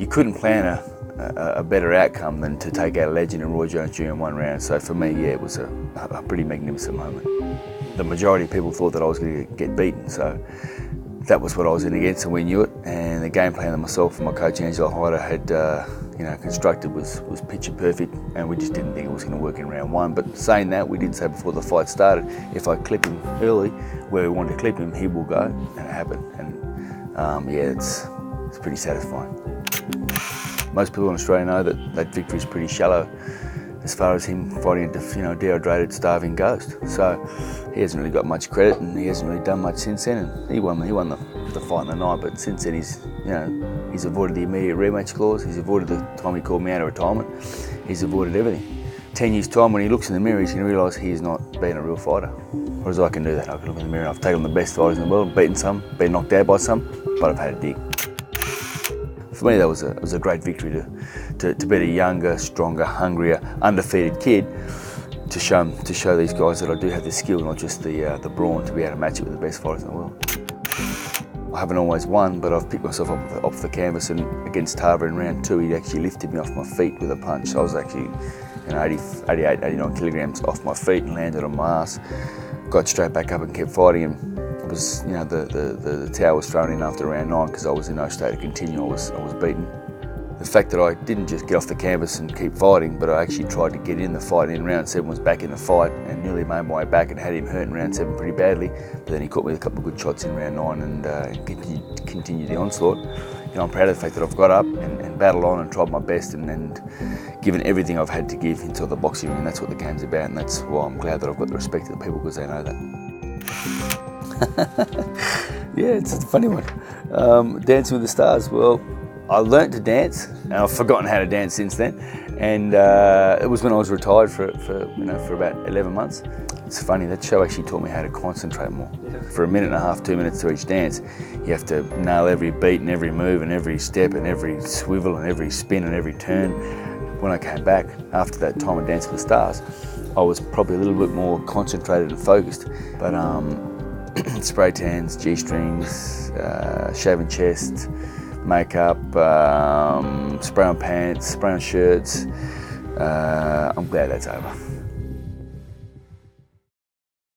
you couldn't plan a better outcome than to take out a legend in Roy Jones Jr. in one round. So for me, yeah, it was a pretty magnificent moment. The majority of people thought that I was going to get beaten, so that was what I was in against, and we knew it. And the game plan that myself and my coach Angelo Hyder had constructed was picture perfect, and we just didn't think it was going to work in round one. But saying that, we did say before the fight started, if I clip him early, where we wanted to clip him, he will go, and it happened. And yeah, it's pretty satisfying. Most people in Australia know that victory is pretty shallow as far as him fighting a dehydrated, starving ghost. So he hasn't really got much credit, and he hasn't really done much since then. And he won the fight in the night, but since then he's avoided the immediate rematch clause. He's avoided the time he called me out of retirement. He's avoided everything. 10 years' time, when he looks in the mirror, he's going to realise he is not being a real fighter. Whereas I can do that. I can look in the mirror and I've taken on the best fighters in the world, beaten some, been knocked out by some, but I've had a dig. For me, that was a great victory to beat a younger, stronger, hungrier, undefeated kid, to show these guys that I do have the skill, not just the brawn, to be able to match it with the best fighters in the world. I haven't always won, but I've picked myself up off the canvas, and against Tarver in round two, he actually lifted me off my feet with a punch. I was actually 88, 89 kilograms off my feet and landed on my ass. Got straight back up and kept fighting, and it was, the towel was thrown in after round 9 because I was in no state to continue. I was beaten. The fact that I didn't just get off the canvas and keep fighting, but I actually tried to get in the fight in round 7, was back in the fight, and nearly made my way back and had him hurt in round 7 pretty badly. But then he caught me with a couple of good shots in round 9 and continued the onslaught. I'm proud of the fact that I've got up and battled on and tried my best and given everything I've had to give until the boxing ring, and that's what the game's about, and that's why I'm glad that I've got the respect of the people, because they know that. Yeah, it's a funny one. Dancing with the Stars. Well, I learnt to dance, and I've forgotten how to dance since then. And it was when I was retired for about 11 months. It's funny, that show actually taught me how to concentrate more. For a minute and a half, 2 minutes to each dance, you have to nail every beat and every move and every step and every swivel and every spin and every turn. When I came back after that time of Dance with the Stars, I was probably a little bit more concentrated and focused. But spray tans, G-strings, shaven chest, makeup, spray on pants, spray on shirts. I'm glad that's over.